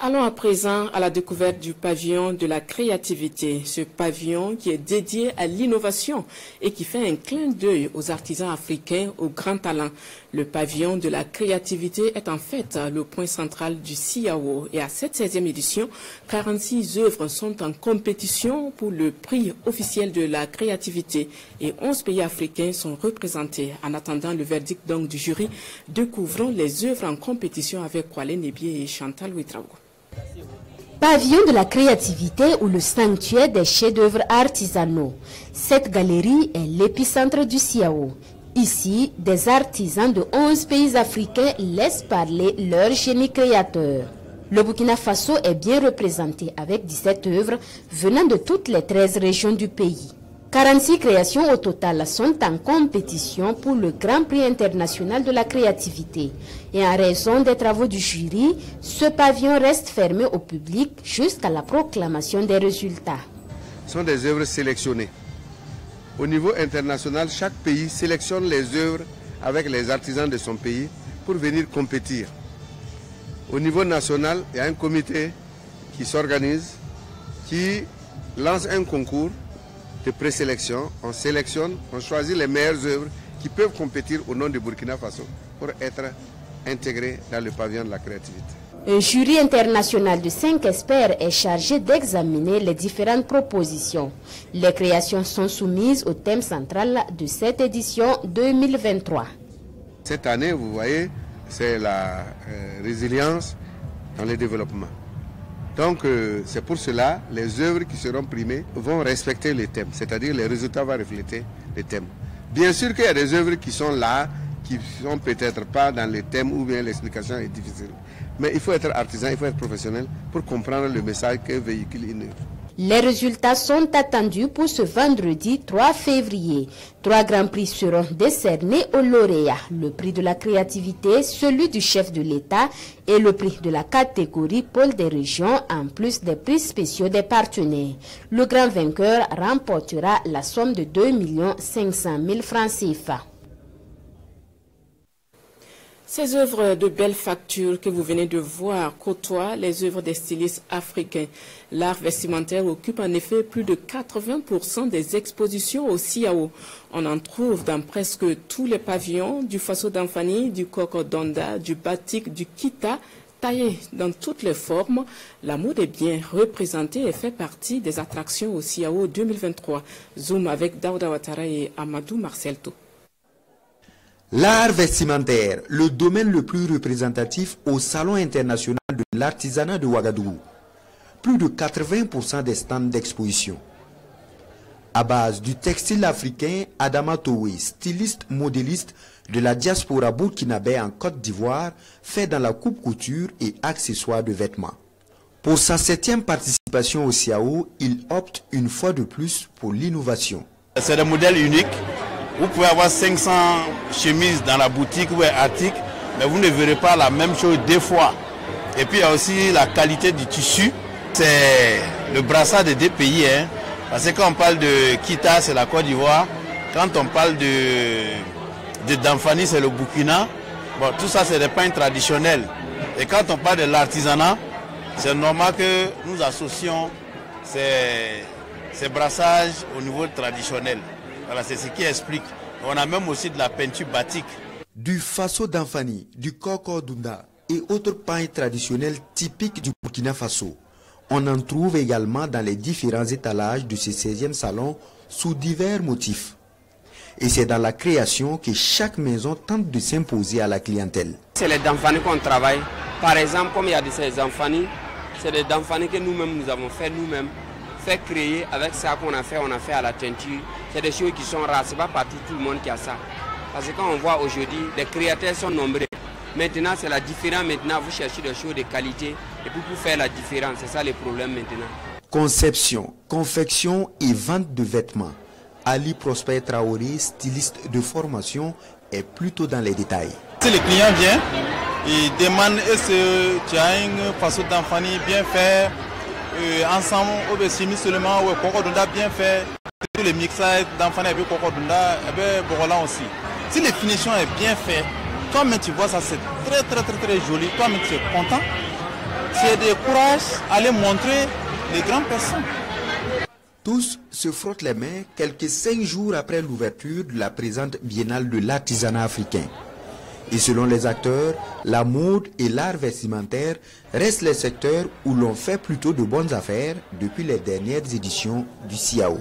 Allons à présent à la découverte du pavillon de la créativité. Ce pavillon qui est dédié à l'innovation et qui fait un clin d'œil aux artisans africains aux grands talents. Le pavillon de la créativité est en fait le point central du CIAO et à cette 16e édition, 46 œuvres sont en compétition pour le prix officiel de la créativité et 11 pays africains sont représentés. En attendant le verdict donc du jury, découvrons les œuvres en compétition avec Kwale Nebié et Chantal Ouedraogo. Pavillon de la créativité ou le sanctuaire des chefs-d'œuvre artisanaux. Cette galerie est l'épicentre du CIAO. Ici, des artisans de 11 pays africains laissent parler leur génie créateur. Le Burkina Faso est bien représenté avec 17 œuvres venant de toutes les 13 régions du pays. 46 créations au total sont en compétition pour le Grand Prix international de la créativité. Et en raison des travaux du jury, ce pavillon reste fermé au public jusqu'à la proclamation des résultats. Ce sont des œuvres sélectionnées. Au niveau international, chaque pays sélectionne les œuvres avec les artisans de son pays pour venir compétir. Au niveau national, il y a un comité qui s'organise, qui lance un concours de présélection, on sélectionne, on choisit les meilleures œuvres qui peuvent compétir au nom du Burkina Faso pour être intégrées dans le pavillon de la créativité. Un jury international de 5 experts est chargé d'examiner les différentes propositions. Les créations sont soumises au thème central de cette édition 2023. Cette année, vous voyez, c'est la résilience dans le développement. Donc, c'est pour cela les œuvres qui seront primées vont respecter les thèmes, c'est-à-dire les résultats vont refléter les thèmes. Bien sûr qu'il y a des œuvres qui sont là, qui ne sont peut-être pas dans les thèmes ou bien l'explication est difficile. Mais il faut être artisan, il faut être professionnel pour comprendre le message que véhicule une œuvre. Les résultats sont attendus pour ce vendredi 3 février. 3 grands prix seront décernés aux lauréats. Le prix de la créativité, celui du chef de l'État et le prix de la catégorie pôle des régions, en plus des prix spéciaux des partenaires. Le grand vainqueur remportera la somme de 2 500 000 francs CFA. Ces œuvres de belle facture que vous venez de voir côtoient les œuvres des stylistes africains. L'art vestimentaire occupe en effet plus de 80% des expositions au CIAO. On en trouve dans presque tous les pavillons, du Faso d'Anfani, du Kokodonda, du Batik, du Kita, taillé dans toutes les formes. La mode est bien représentée et fait partie des attractions au CIAO 2023. Zoom avec Daouda Ouattara et Amadou Marcelto. L'art vestimentaire, le domaine le plus représentatif au Salon international de l'artisanat de Ouagadougou. Plus de 80% des stands d'exposition. À base du textile africain, Adama Towe, styliste modéliste de la diaspora burkinabé en Côte d'Ivoire, fait dans la coupe-couture et accessoires de vêtements. Pour sa 7e participation au CIAO, il opte une fois de plus pour l'innovation. C'est un modèle unique. Vous pouvez avoir 500 chemises dans la boutique ou article, mais vous ne verrez pas la même chose deux fois. Et puis il y a aussi la qualité du tissu. C'est le brassard des deux pays. Parce que quand on parle de Kita, c'est la Côte d'Ivoire. Quand on parle de Danfani, c'est le Burkina. Bon, tout ça, c'est des pains traditionnels. Et quand on parle de l'artisanat, c'est normal que nous associons ces brassages au niveau traditionnel. Voilà, c'est ce qui explique. On a même aussi de la peinture batik. Du Faso d'Anfani, du Kokodonda et autres pains traditionnels typiques du Burkina Faso. On en trouve également dans les différents étalages de ce 16e salon sous divers motifs. Et c'est dans la création que chaque maison tente de s'imposer à la clientèle. C'est les Danfani qu'on travaille. Par exemple, comme il y a de ces Danfani, c'est des Danfani que nous-mêmes nous avons fait nous-mêmes. Fait créer avec ça qu'on a fait à la teinture. C'est des choses qui sont rares, c'est pas partout tout le monde qui a ça. Parce que quand on voit aujourd'hui, les créateurs sont nombreux. Maintenant, c'est la différence. Maintenant, vous cherchez des choses de qualité. Et puis pour faire la différence, c'est ça le problème maintenant. Conception, confection et vente de vêtements. Ali Prosper Traoré, styliste de formation, est plutôt dans les détails. Si le client vient, il demande est-ce que tu as une façon d'enfani bien fait, ensemble, ou bien seulement, ou Kokodonda bien fait. Tous les mixages d'enfani avec Kokodonda, avec Borolan aussi. Si les finitions est bien fait, toi-même tu vois ça, c'est très joli, toi-même tu es content. c'est de courage à aller montrer les grandes personnes. Tous se frottent les mains quelques 5 jours après l'ouverture de la présente biennale de l'artisanat africain. Et selon les acteurs, la mode et l'art vestimentaire restent les secteurs où l'on fait plutôt de bonnes affaires depuis les dernières éditions du CIAO.